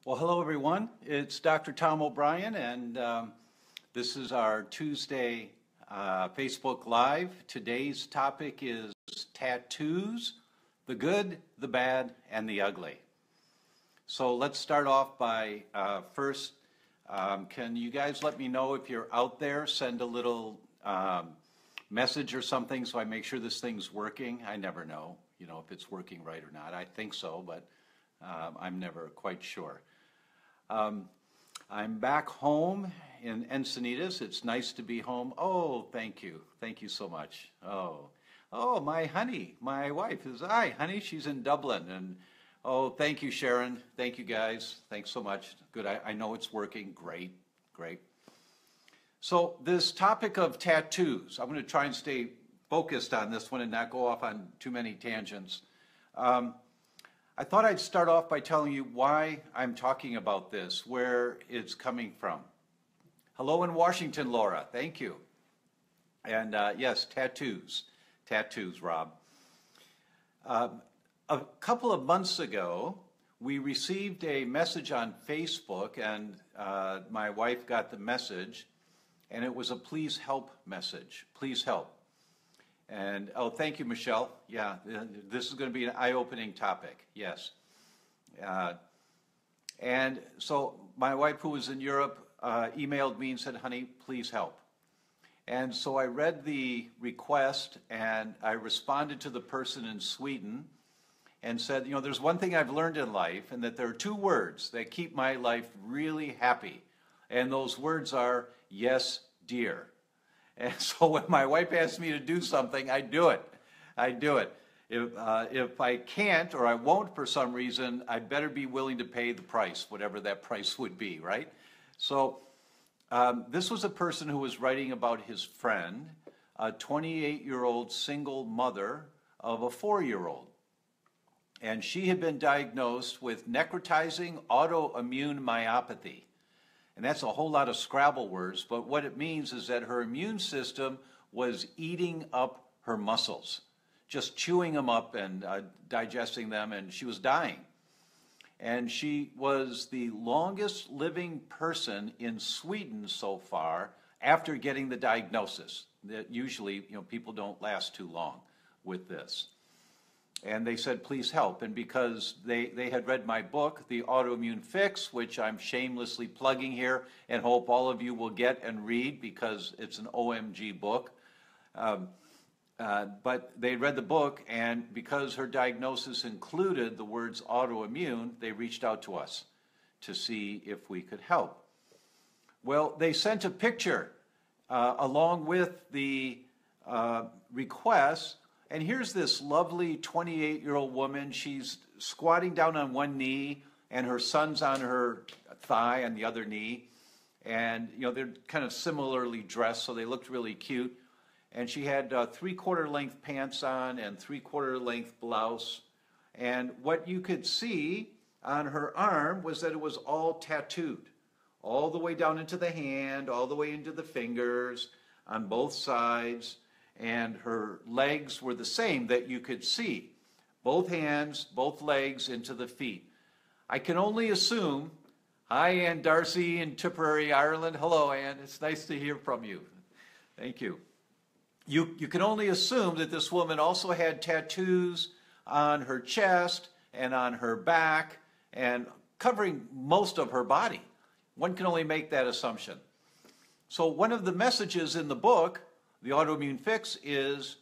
Well, hello everyone. It's Dr. Tom O'Brien, and this is our Tuesday Facebook Live. Today's topic is tattoos, the good, the bad, and the ugly. So let's start off by first, can you guys let me know if you're out there? Send a little message or something so I make sure this thing's working. I never know, if it's working right or not. I think so, but I'm never quite sure. I'm back home in Encinitas. It's nice to be home. Oh, thank you. Thank you so much. Oh, my honey, my wife is, hi, honey, she's in Dublin. And oh, thank you, Sharon. Thank you, guys. Thanks so much. Good. I know it's working. Great, great. So this topic of tattoos, I'm going to try and stay focused on this one and not go off on too many tangents. I thought I'd start off by telling you why I'm talking about this, where it's coming from. Hello in Washington, Laura. Thank you. And yes, tattoos. Tattoos, Rob. A couple of months ago, we received a message on Facebook, and my wife got the message, and it was a please help message. Please help. And, oh, thank you, Michelle. Yeah, this is going to be an eye-opening topic, yes. And so my wife, who was in Europe, emailed me and said, honey, please help. And so I read the request, and I responded to the person in Sweden and said, there's one thing I've learned in life, and that there are two words that keep my life really happy. And those words are, yes, dear. And so when my wife asks me to do something, I do it. I do it. If I can't or I won't for some reason, I better be willing to pay the price, whatever that price would be, right? So this was a person who was writing about his friend, a 28-year-old single mother of a 4-year-old. And she had been diagnosed with necrotizing autoimmune myopathy. And that's a whole lot of Scrabble words, but what it means is that her immune system was eating up her muscles, just chewing them up and digesting them, and she was dying. And she was the longest living person in Sweden so far after getting the diagnosis. That usually, people don't last too long with this. And they said, please help. And because they had read my book, The Autoimmune Fix, which I'm shamelessly plugging here and hope all of you will get and read because it's an OMG book. But they read the book, and because her diagnosis included the words autoimmune, they reached out to us to see if we could help. Well, they sent a picture along with the request. And here's this lovely 28-year-old woman. She's squatting down on one knee, and her son's on her thigh on the other knee. And, they're kind of similarly dressed, so they looked really cute. And she had 3/4 length pants on and 3/4 length blouse. And what you could see on her arm was that it was all tattooed, all the way down into the hand, all the way into the fingers, on both sides. And her legs were the same that you could see. Both hands, both legs into the feet. I can only assume, hi Ann Darcy in Tipperary, Ireland. Hello Ann, it's nice to hear from you. Thank you. You can only assume that this woman also had tattoos on her chest and on her back and covering most of her body. One can only make that assumption. So one of the messages in the book, The Autoimmune Fix, is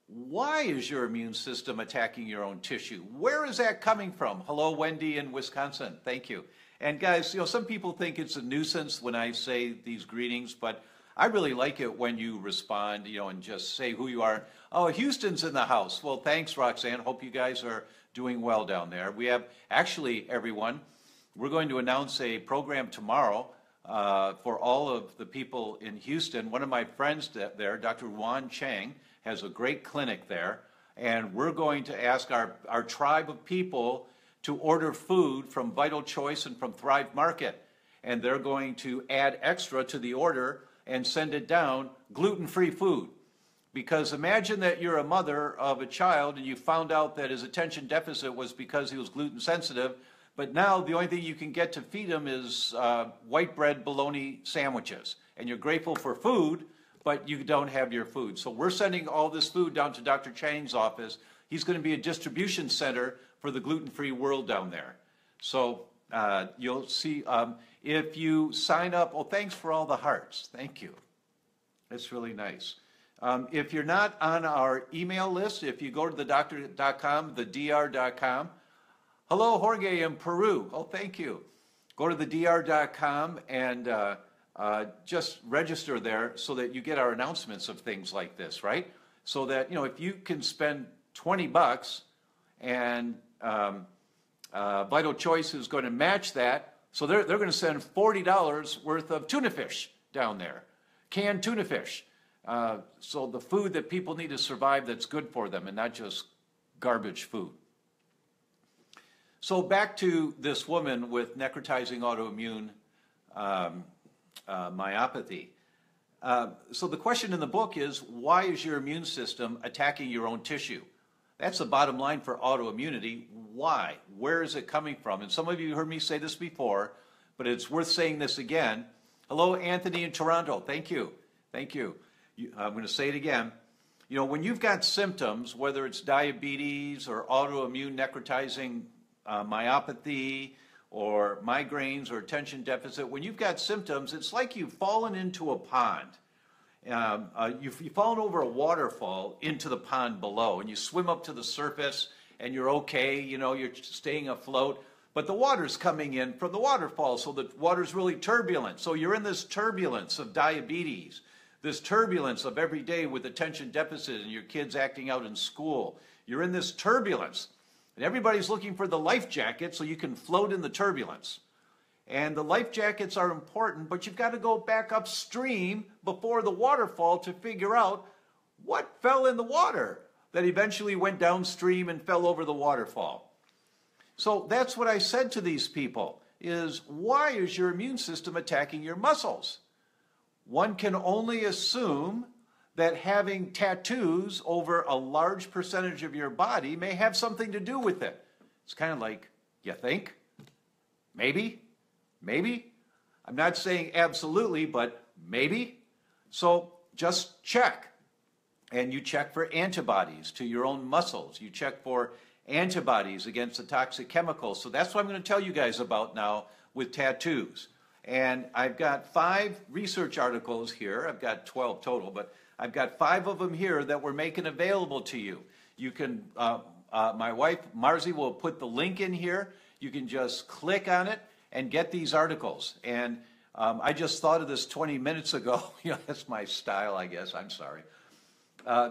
why is your immune system attacking your own tissue? Where is that coming from? Hello, Wendy in Wisconsin. Thank you. And guys, some people think it's a nuisance when I say these greetings, but I really like it when you respond, and just say who you are. Oh, Houston's in the house. Well, thanks, Roxanne. Hope you guys are doing well down there. We have, actually, everyone, we're going to announce a program tomorrow for all of the people in Houston. One of my friends there, Dr. Juan Chang, has a great clinic there, and we're going to ask our tribe of people to order food from Vital Choice and from Thrive Market, and they're going to add extra to the order and send it down gluten-free food. Because imagine that you're a mother of a child and you found out that his attention deficit was because he was gluten sensitive. But now the only thing you can get to feed them is white bread bologna sandwiches. And you're grateful for food, but you don't have your food. So we're sending all this food down to Dr. Chang's office. He's going to be a distribution center for the gluten-free world down there. So you'll see, if you sign up, oh, thanks for all the hearts. Thank you. That's really nice. If you're not on our email list, if you go to theDr.com, theDr.com, hello, Jorge in Peru. Oh, thank you. Go to theDr.com and just register there so that you get our announcements of things like this, right? So that, you know, if you can spend $20 and Vital Choice is going to match that, so they're going to send $40 worth of tuna fish down there, canned tuna fish. So the food that people need to survive that's good for them and not just garbage food. So back to this woman with necrotizing autoimmune myopathy. So the question in the book is, why is your immune system attacking your own tissue? That's the bottom line for autoimmunity. Why? Where is it coming from? And some of you heard me say this before, but it's worth saying this again. Hello, Anthony in Toronto. Thank you. Thank you. I'm going to say it again. You know, when you've got symptoms, whether it's diabetes or autoimmune necrotizing myopathy or migraines or attention deficit, when you've got symptoms, it's like you've fallen into a pond. You've fallen over a waterfall into the pond below, and you swim up to the surface, and you're okay, you know, you're staying afloat, but the water's coming in from the waterfall, so the water's really turbulent. So you're in this turbulence of diabetes, this turbulence of every day with attention deficit and your kids acting out in school. You're in this turbulence, and everybody's looking for the life jacket so you can float in the turbulence. And the life jackets are important, but you've got to go back upstream before the waterfall to figure out what fell in the water that eventually went downstream and fell over the waterfall. So that's what I said to these people, is why is your immune system attacking your muscles? One can only assume that having tattoos over a large percentage of your body may have something to do with it. It's kind of like, you think? Maybe? Maybe? I'm not saying absolutely, but maybe. So just check. And you check for antibodies to your own muscles. You check for antibodies against the toxic chemicals. So that's what I'm going to tell you guys about now with tattoos. And I've got 5 research articles here. I've got 12 total, but I've got 5 of them here that we're making available to you. You can, my wife, Marzi, will put the link in here. You can just click on it and get these articles. And I just thought of this 20 minutes ago. You know, that's my style, I guess. I'm sorry.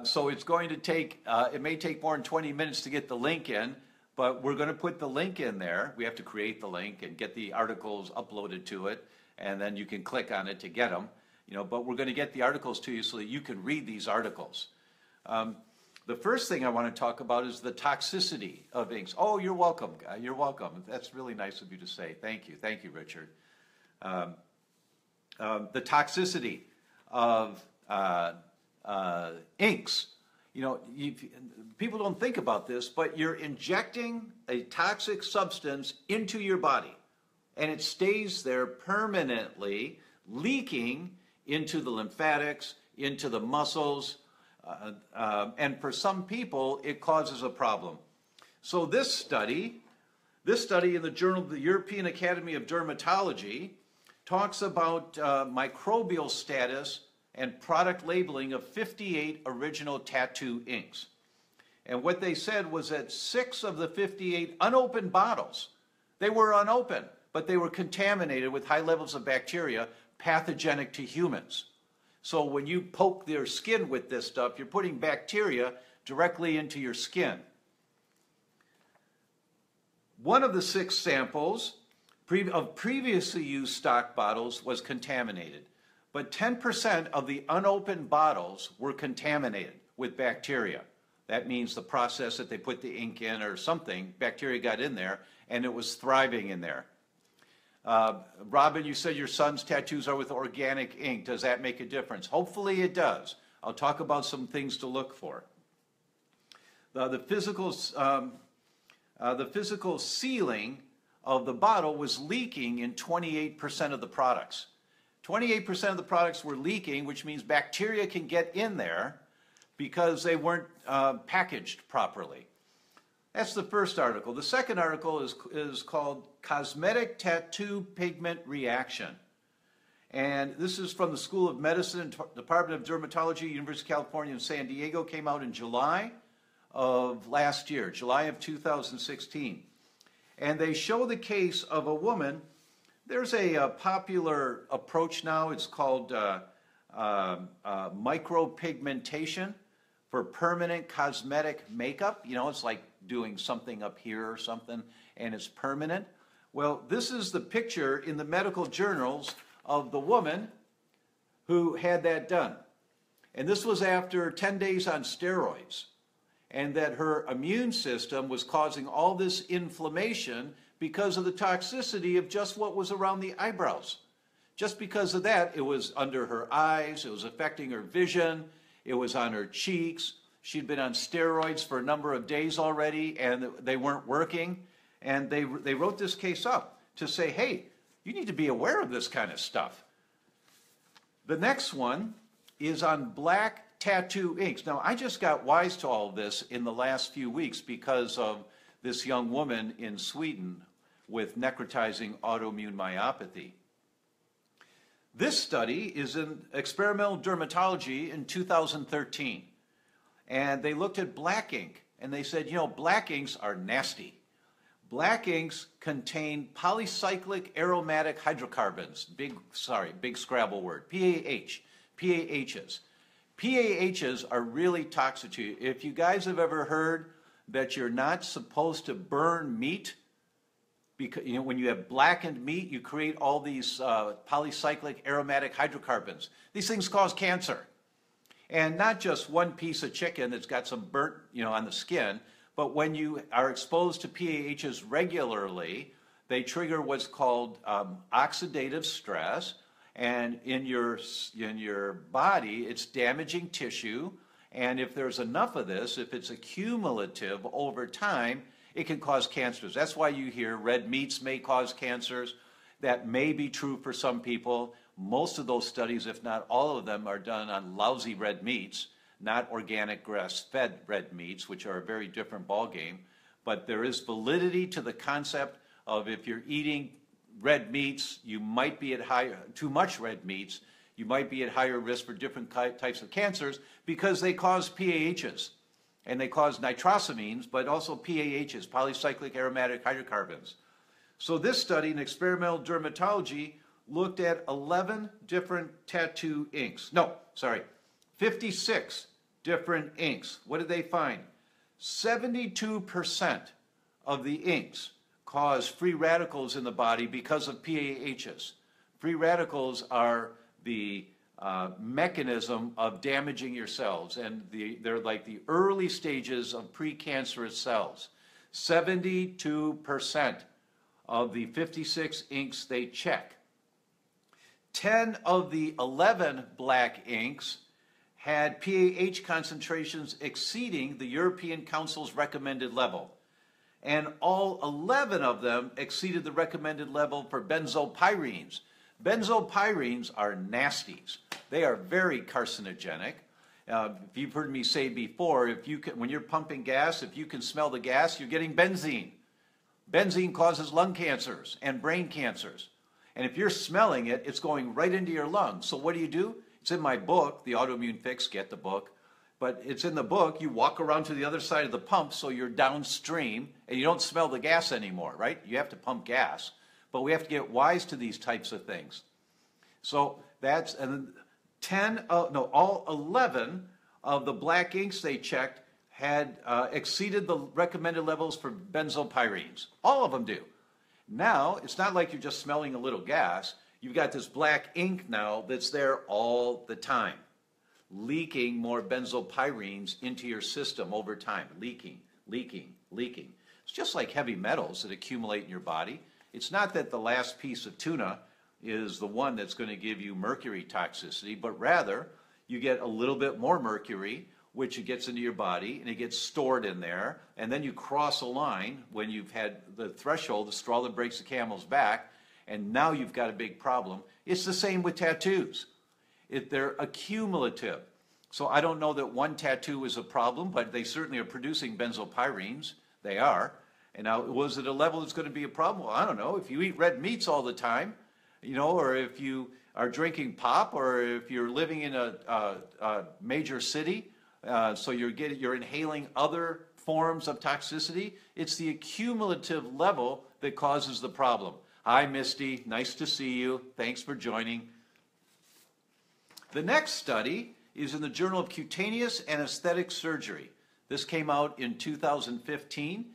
So it's going to take, it may take more than 20 minutes to get the link in, but we're going to put the link in there. We have to create the link and get the articles uploaded to it, and then you can click on it to get them. You know, but we're going to get the articles to you so that you can read these articles. The first thing I want to talk about is the toxicity of inks. Oh, you're welcome. You're welcome. That's really nice of you to say. Thank you. Thank you, Richard. The toxicity of inks. You know, people don't think about this, but you're injecting a toxic substance into your body, and it stays there permanently, leaking into the lymphatics, into the muscles, and for some people, it causes a problem. So this study in the Journal of the European Academy of Dermatology talks about microbial status and product labeling of 58 original tattoo inks. And what they said was that 6 of the 58 unopened bottles, they were unopened, but they were contaminated with high levels of bacteria pathogenic to humans. So when you poke their skin with this stuff, you're putting bacteria directly into your skin. One of the 6 samples of previously used stock bottles was contaminated, but 10% of the unopened bottles were contaminated with bacteria. That means the process that they put the ink in or something, bacteria got in there and it was thriving in there. Robin, you said your son's tattoos are with organic ink. Does that make a difference? Hopefully it does. I'll talk about some things to look for. The physical sealing of the bottle was leaking in 28% of the products. 28% of the products were leaking, which means bacteria can get in there because they weren't packaged properly. That's the first article. The second article is called Cosmetic Tattoo Pigment Reaction. And this is from the School of Medicine, Department of Dermatology, University of California in San Diego. Came out in July of last year, July of 2016. And they show the case of a woman. There's a popular approach now. It's called micropigmentation for permanent cosmetic makeup. You know, it's like doing something up here or something, and it's permanent. Well, this is the picture in the medical journals of the woman who had that done. And this was after 10 days on steroids, and that her immune system was causing all this inflammation because of the toxicity of just what was around the eyebrows. Just because of that, it was under her eyes, it was affecting her vision, it was on her cheeks. She'd been on steroids for a number of days already, and they weren't working. And they wrote this case up to say, hey, you need to be aware of this kind of stuff. The next one is on black tattoo inks. Now, I just got wise to all of this in the last few weeks because of this young woman in Sweden with necrotizing autoimmune myopathy. This study is in Experimental Dermatology in 2013. And they looked at black ink, and they said, you know, black inks are nasty. Black inks contain polycyclic aromatic hydrocarbons, big Scrabble word, PAH, PAHs. PAHs are really toxic to you. If you guys have ever heard that you're not supposed to burn meat, because you know, when you have blackened meat, you create all these polycyclic aromatic hydrocarbons. These things cause cancer. And not just one piece of chicken that's got some burnt, you know, on the skin, but when you are exposed to PAHs regularly, they trigger what's called oxidative stress, and in your body, it's damaging tissue. And if there's enough of this, if it's accumulative over time, it can cause cancers. That's why you hear red meats may cause cancers. That may be true for some people. Most of those studies, if not all of them, are done on lousy red meats, not organic grass-fed red meats, which are a very different ballgame. But there is validity to the concept of if you're eating red meats, you might be at too much red meats, you might be at higher risk for different types of cancers because they cause PAHs. And they cause nitrosamines, but also PAHs, polycyclic aromatic hydrocarbons. So this study in Experimental Dermatology looked at 11 different tattoo inks. 56 different inks. What did they find? 72% of the inks cause free radicals in the body because of PAHs. Free radicals are the mechanism of damaging your cells, and they're like the early stages of precancerous cells. 72% of the 56 inks they check. 10 of the 11 black inks had PAH concentrations exceeding the European Council's recommended level. And all 11 of them exceeded the recommended level for benzopyrenes. Benzopyrenes are nasties. They are very carcinogenic. If you've heard me say before, when you're pumping gas, if you can smell the gas, you're getting benzene. Benzene causes lung cancers and brain cancers. And if you're smelling it, it's going right into your lungs. So what do? It's in my book, The Autoimmune Fix, get the book. But it's in the book, you walk around to the other side of the pump so you're downstream and you don't smell the gas anymore, right? You have to pump gas. But we have to get wise to these types of things. So that's, and all 11 of the black inks they checked had exceeded the recommended levels for benzopyrenes. All of them do. Now, it's not like you're just smelling a little gas. You've got this black ink now that's there all the time, leaking more benzopyrenes into your system over time, leaking. It's just like heavy metals that accumulate in your body. It's not that the last piece of tuna is the one that's going to give you mercury toxicity, but rather you get a little bit more mercury, which it gets into your body and it gets stored in there, and then you cross a line when you've had the threshold, the straw that breaks the camel's back, and now you've got a big problem. It's the same with tattoos. They're accumulative. So I don't know that one tattoo is a problem, but they certainly are producing benzopyrenes. They are. And now, was it a level that's going to be a problem? Well, I don't know. If you eat red meats all the time, you know, or if you are drinking pop, or if you're living in a major city, so you're inhaling other forms of toxicity, it's the accumulative level that causes the problem. Hi, Misty. Nice to see you. Thanks for joining. The next study is in the Journal of Cutaneous and Aesthetic Surgery. This came out in 2015.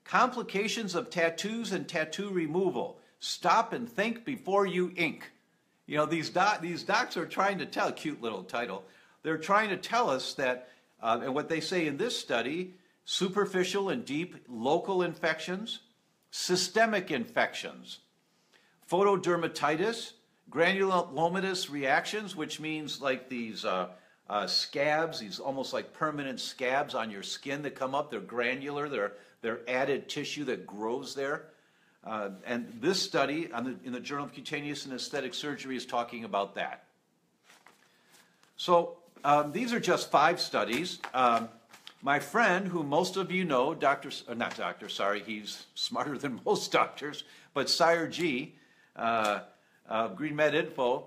Complications of tattoos and tattoo removal. Stop and think before you ink. You know, these docs are trying to tell, cute little title, they're trying to tell us that, and what they say in this study, superficial and deep local infections, systemic infections, photodermatitis, granulomatous reactions, which means like these scabs, these almost like permanent scabs on your skin that come up. They're granular, they're added tissue that grows there. And this study in the Journal of Cutaneous and Aesthetic Surgery is talking about that. So these are just 5 studies. My friend, who most of you know, he's smarter than most doctors, but Sire G, Green Med Info,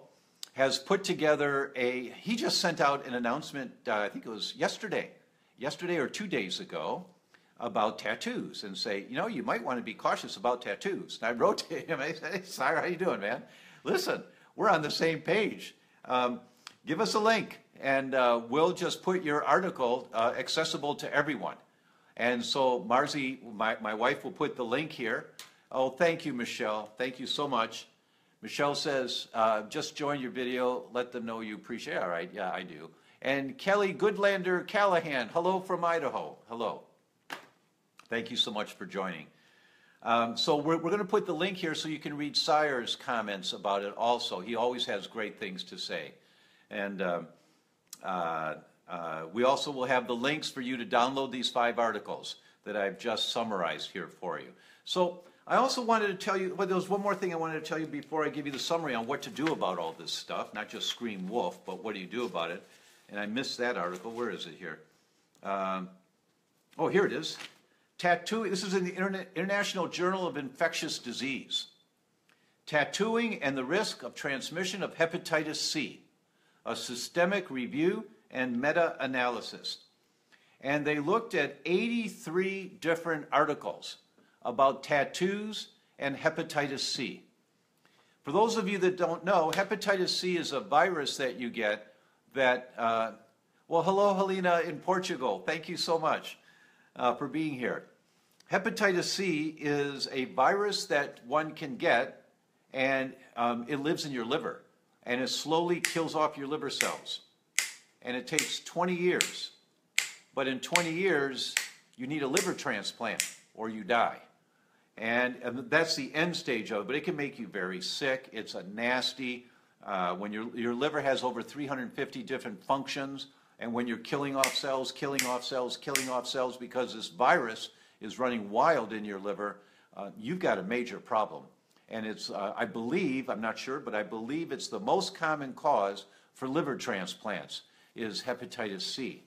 has put together he just sent out an announcement, I think it was yesterday or 2 days ago, about tattoos, and say, you know, you might want to be cautious about tattoos. And I wrote to him, I said, hey, Sire, how you doing, man? Listen, we're on the same page. Give us a link, and we'll just put your article accessible to everyone. And so Marzi, my wife, will put the link here. Oh, thank you, Michelle. Thank you so much. Michelle says, just join your video. Let them know you appreciate it. All right, yeah, I do. And Kelly Goodlander Callahan, hello from Idaho. Hello. Thank you so much for joining. So we're going to put the link here so you can read Sire's comments about it also. He always has great things to say. And we also will have the links for you to download these 5 articles that I've just summarized here for you. So I also wanted to tell you, well, there was one more thing I wanted to tell you before I give you the summary on what to do about all this stuff, not just scream wolf, but what do you do about it? And I missed that article. Where is it here? Oh, here it is. Tattooing, this is in the International Journal of Infectious Disease. Tattooing and the Risk of Transmission of Hepatitis C, a systemic review and meta-analysis. And they looked at 83 different articles about tattoos and hepatitis C. For those of you that don't know, hepatitis C is a virus that you get that, well, hello, Helena in Portugal. Thank you so much for being here. Hepatitis C is a virus that one can get, and it lives in your liver, and it slowly kills off your liver cells. And it takes 20 years. But in 20 years, you need a liver transplant or you die. And that's the end stage of it, but it can make you very sick. It's a nasty, when your liver has over 350 different functions, and when you're killing off cells because this virus is running wild in your liver, you've got a major problem. And it's, I believe, I'm not sure, but I believe it's the most common cause for liver transplants is hepatitis C.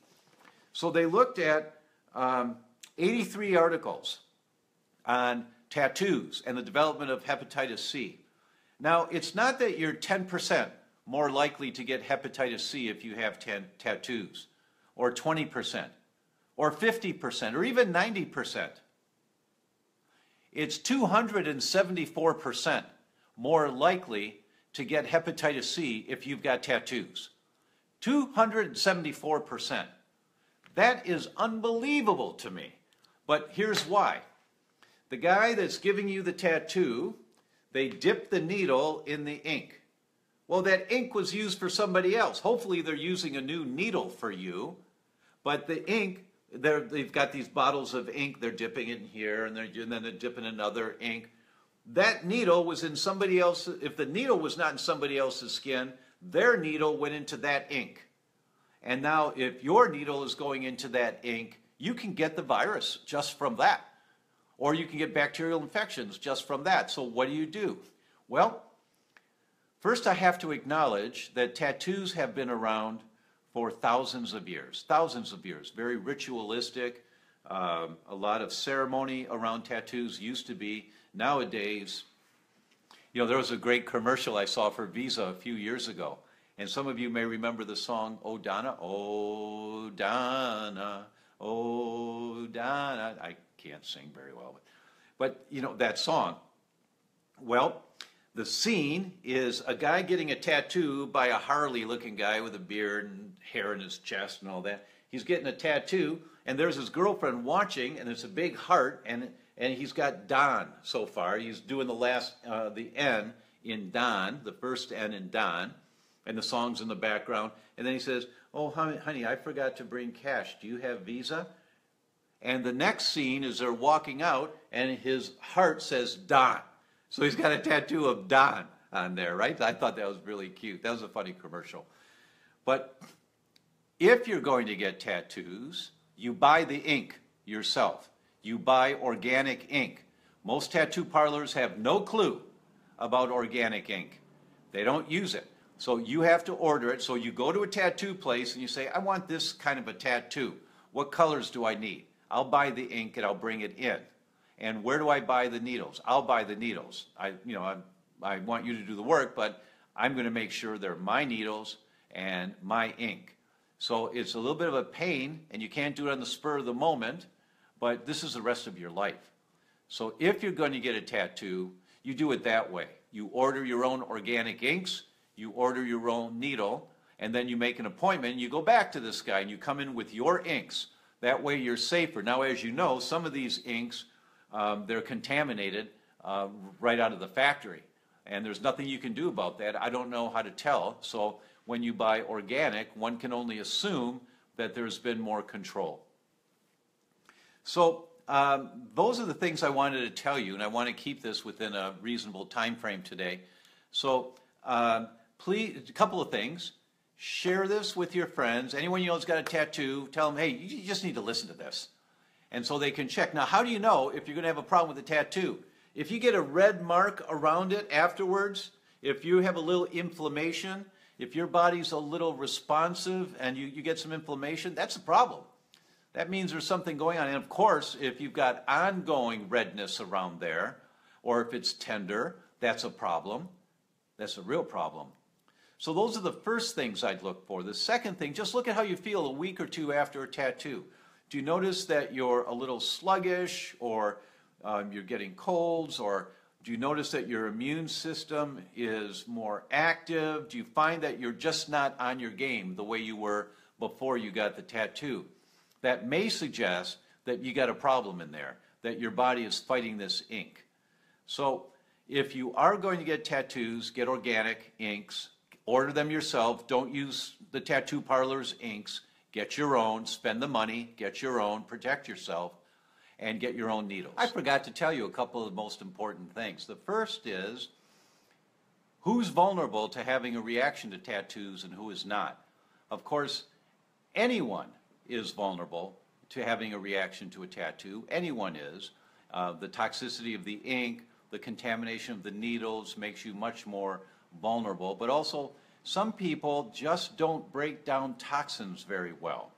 So they looked at 83 articles on tattoos and the development of hepatitis C. Now, it's not that you're 10% more likely to get hepatitis C if you have tattoos, or 20%, or 50%, or even 90%. It's 274% more likely to get hepatitis C if you've got tattoos. 274%. That is unbelievable to me. But here's why. The guy that's giving you the tattoo, they dip the needle in the ink. Well, that ink was used for somebody else. Hopefully they're using a new needle for you, but the ink, they've got these bottles of ink, they're dipping it in here, and then they're dipping another ink. That needle was in somebody else's, if the needle was not in somebody else's skin, their needle went into that ink. And now if your needle is going into that ink, you can get the virus just from that. Or you can get bacterial infections just from that. So what do? Well, first I have to acknowledge that tattoos have been around for thousands of years, very ritualistic. A lot of ceremony around tattoos used to be. Nowadays, you know, there was a great commercial I saw for Visa a few years ago. And some of you may remember the song, Oh Donna, Oh Donna, Oh Donna. I can't sing very well, but you know that song. Well, the scene is a guy getting a tattoo by a Harley-looking guy with a beard and hair in his chest and all that. He's getting a tattoo, and there's his girlfriend watching, and it's a big heart, and he's got Don so far. He's doing the N in Don, the first N in Don, and the song's in the background. And then he says, oh, honey, I forgot to bring cash. Do you have Visa? And the next scene is they're walking out, and his heart says Don. So he's got a tattoo of Don on there, right? I thought that was really cute. That was a funny commercial. But if you're going to get tattoos, you buy the ink yourself. You buy organic ink. Most tattoo parlors have no clue about organic ink. They don't use it. So you have to order it. So you go to a tattoo place and you say, I want this kind of a tattoo. What colors do I need? I'll buy the ink and I'll bring it in. And where do I buy the needles? I'll buy the needles. I want you to do the work, but I'm going to make sure they're my needles and my ink. So it's a little bit of a pain, and you can't do it on the spur of the moment, but this is the rest of your life. So if you're going to get a tattoo, you do it that way. You order your own organic inks, you order your own needle, and then you make an appointment, and you go back to this guy, and you come in with your inks. That way you're safer. Now, as you know, some of these inks, they're contaminated right out of the factory, and there's nothing you can do about that. I don't know how to tell. So when you buy organic, one can only assume that there's been more control. So those are the things I wanted to tell you, and I want to keep this within a reasonable time frame today. So please, a couple of things. Share this with your friends. Anyone you know has got a tattoo, tell them, hey, you just need to listen to this. And so they can check. Now, how do you know if you're going to have a problem with the tattoo? If you get a red mark around it afterwards, if you have a little inflammation, if your body's a little responsive and you get some inflammation, that's a problem. That means there's something going on. And of course, if you've got ongoing redness around there, or if it's tender, that's a problem. That's a real problem. So those are the first things I'd look for. The second thing, just look at how you feel a week or two after a tattoo. Do you notice that you're a little sluggish, or you're getting colds, or do you notice that your immune system is more active? Do you find that you're just not on your game the way you were before you got the tattoo? That may suggest that you got a problem in there, that your body is fighting this ink. So if you are going to get tattoos, get organic inks, order them yourself. Don't use the tattoo parlor's inks. Get your own, spend the money, get your own, protect yourself, and get your own needles. I forgot to tell you a couple of the most important things. The first is, who's vulnerable to having a reaction to tattoos and who is not? Of course, anyone is vulnerable to having a reaction to a tattoo. Anyone is. The toxicity of the ink, the contamination of the needles makes you much more vulnerable, but also some people just don't break down toxins very well,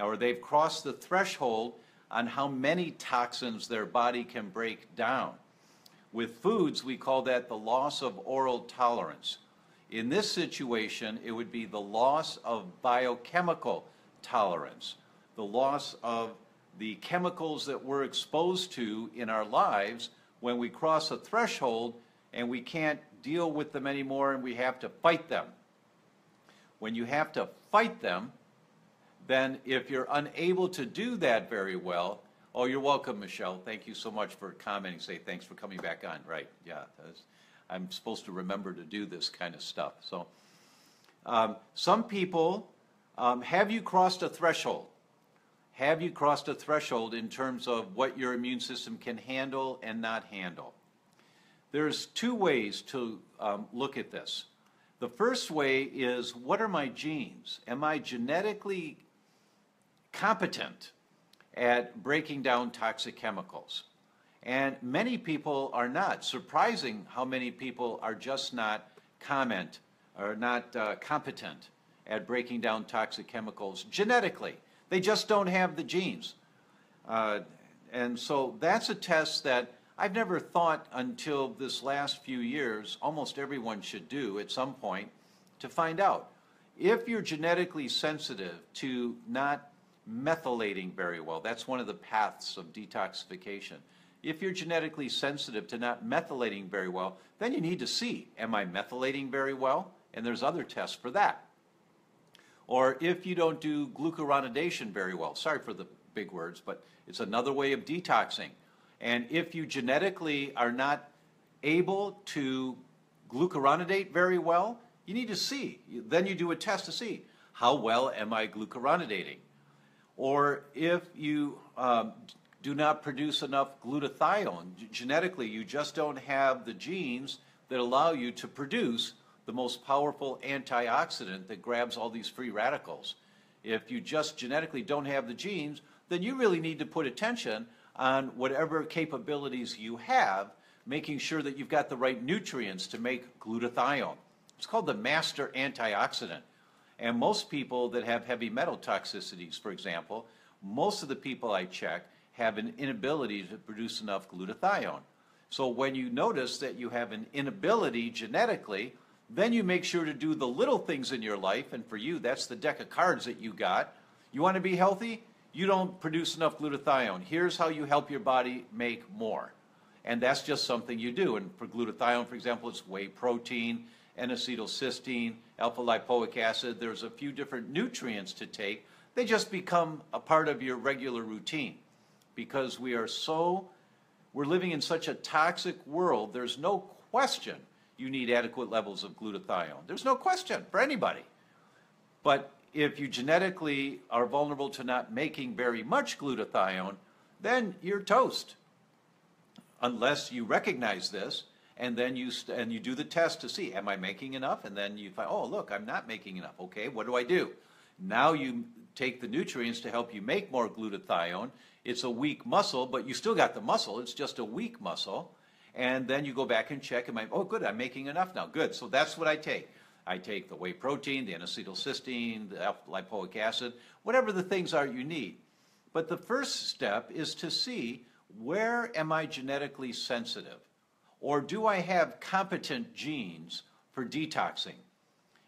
or they've crossed the threshold on how many toxins their body can break down. With foods, we call that the loss of oral tolerance. In this situation, it would be the loss of biochemical tolerance, the loss of the chemicals that we're exposed to in our lives when we cross a threshold and we can't deal with them anymore and we have to fight them. When you have to fight them, then if you're unable to do that very well, oh, you're welcome, Michelle. Thank you so much for commenting. Say thanks for coming back on. Right, yeah. I'm supposed to remember to do this kind of stuff. So some people, have you crossed a threshold? Have you crossed a threshold in terms of what your immune system can handle and not handle? There's two ways to look at this. The first way is, what are my genes? Am I genetically competent at breaking down toxic chemicals? And many people are not. Surprising how many people are just not competent at breaking down toxic chemicals genetically. They just don't have the genes. And so that's a test that I've never thought until this last few years almost everyone should do at some point to find out. If you're genetically sensitive to not methylating very well, that's one of the paths of detoxification. If you're genetically sensitive to not methylating very well, then you need to see, am I methylating very well? And there's other tests for that. Or if you don't do glucuronidation very well, sorry for the big words, but it's another way of detoxing. And if you genetically are not able to glucuronidate very well, you need to see. Then you do a test to see, how well am I glucuronidating? Or if you do not produce enough glutathione, genetically you just don't have the genes that allow you to produce the most powerful antioxidant that grabs all these free radicals. If you just genetically don't have the genes, then you really need to put attention on whatever capabilities you have, making sure that you've got the right nutrients to make glutathione. It's called the master antioxidant. And most people that have heavy metal toxicities, for example, most of the people I check have an inability to produce enough glutathione. So when you notice that you have an inability genetically, then you make sure to do the little things in your life, and for you, that's the deck of cards that you got. You want to be healthy? You don't produce enough glutathione. Here's how you help your body make more. And that's just something you do. And for glutathione, for example, it's whey protein, N-acetylcysteine, alpha-lipoic acid. There's a few different nutrients to take. They just become a part of your regular routine. Because we're living in such a toxic world, there's no question you need adequate levels of glutathione. There's no question for anybody. But if you genetically are vulnerable to not making very much glutathione, then you're toast. Unless you recognize this, and then you do the test to see, am I making enough? And then you find, oh, look, I'm not making enough. Okay, what do I do? Now you take the nutrients to help you make more glutathione. It's a weak muscle, but you still got the muscle. It's just a weak muscle. And then you go back and check, oh, good, I'm making enough now. Good, so that's what I take. I take the whey protein, the N-acetylcysteine, the alpha-lipoic acid, whatever the things are you need. But the first step is to see, where am I genetically sensitive? Or do I have competent genes for detoxing?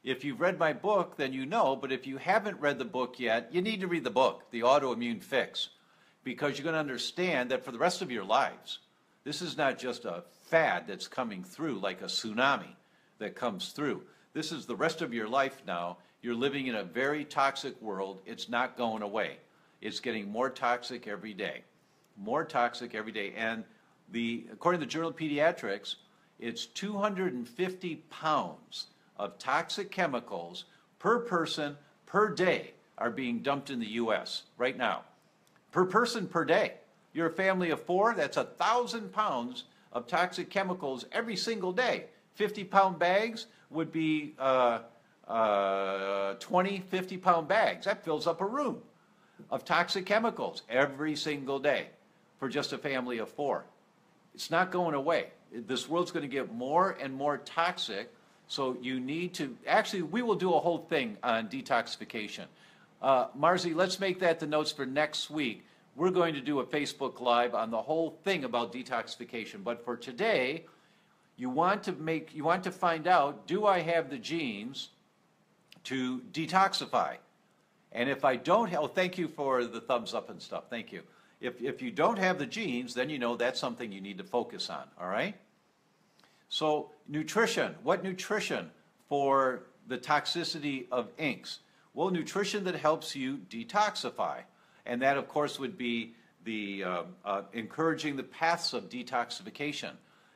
If you've read my book, then you know, but if you haven't read the book yet, you need to read the book, The Autoimmune Fix, because you're going to understand that for the rest of your lives, this is not just a fad that's coming through like a tsunami that comes through. This is the rest of your life now. You're living in a very toxic world. It's not going away. It's getting more toxic every day. More toxic every day. And according to the Journal of Pediatrics, it's 250 pounds of toxic chemicals per person per day are being dumped in the U.S. right now. Per person per day. You're a family of 4, that's 1,000 pounds of toxic chemicals every single day. 50-pound bags would be 20, 50-pound bags. That fills up a room of toxic chemicals every single day for just a family of 4. It's not going away. This world's going to get more and more toxic, so you need to, actually, we will do a whole thing on detoxification. Marzi, let's make that the notes for next week. We're going to do a Facebook Live on the whole thing about detoxification. But for today, you want to find out, do I have the genes to detoxify? And if I don't, oh, thank you for the thumbs up and stuff. Thank you. If you don't have the genes, then you know that's something you need to focus on, all right? So nutrition, what nutrition for the toxicity of inks? Well, nutrition that helps you detoxify. And that, of course, would be the encouraging the paths of detoxification.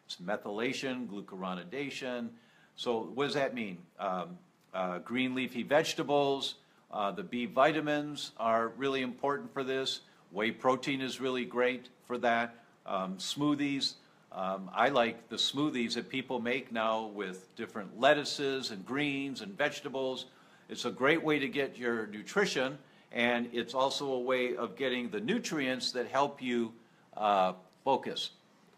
It's methylation, glucuronidation. So what does that mean? Green leafy vegetables, the B vitamins are really important for this. Whey protein is really great for that. Smoothies, I like the smoothies that people make now with different lettuces and greens and vegetables. It's a great way to get your nutrition, and it's also a way of getting the nutrients that help you focus.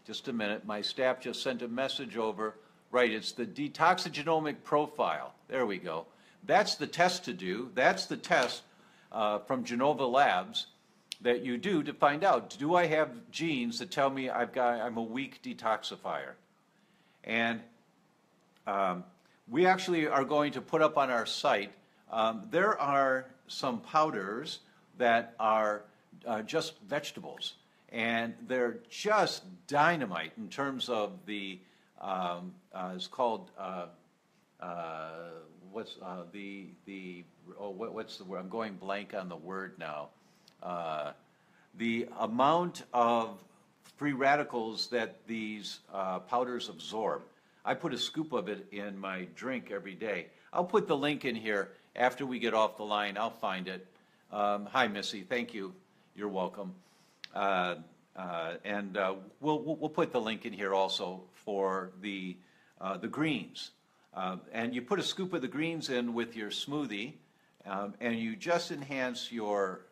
Just a minute, my staff just sent a message over. Right, it's the detoxigenomic profile. There we go. That's the test to do. That's the test from Genova Labs that you do to find out, do I have genes that tell me I'm a weak detoxifier? And we actually are going to put up on our site, there are some powders that are just vegetables, and they're just dynamite in terms of the, it's called, what's the word? I'm going blank on the word now. The amount of free radicals that these powders absorb. I put a scoop of it in my drink every day. I'll put the link in here after we get off the line. I'll find it. Hi, Missy. Thank you. You're welcome. We'll put the link in here also for the greens. And you put a scoop of the greens in with your smoothie, and you just enhance your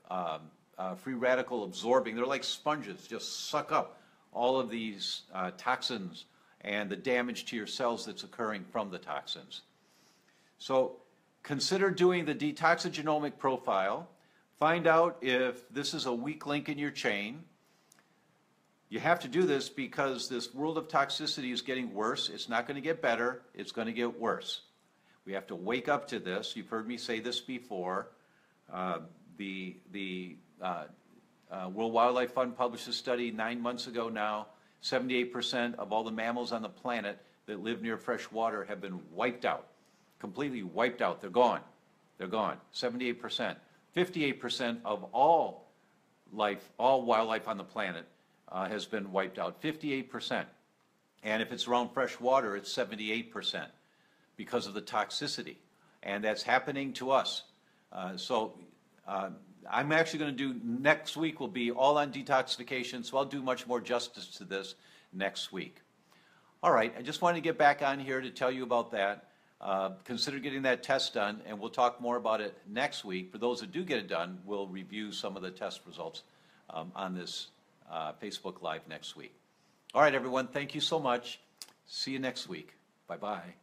free radical absorbing. They're like sponges, just suck up all of these toxins and the damage to your cells that's occurring from the toxins. So consider doing the detoxigenomic profile. Find out if this is a weak link in your chain. You have to do this because this world of toxicity is getting worse. It's not going to get better. It's going to get worse. We have to wake up to this. You've heard me say this before. The World Wildlife Fund published a study 9 months ago now. 78% of all the mammals on the planet that live near fresh water have been wiped out, completely wiped out. They're gone. They're gone. 78%. 58% of all life, all wildlife on the planet has been wiped out. 58%. And if it's around fresh water, it's 78% because of the toxicity. And that's happening to us. I'm actually going to do, next week will be all on detoxification, so I'll do much more justice to this next week. All right, I just wanted to get back on here to tell you about that. Consider getting that test done, and we'll talk more about it next week. For those that do get it done, we'll review some of the test results on this Facebook Live next week. All right, everyone, thank you so much. See you next week. Bye-bye.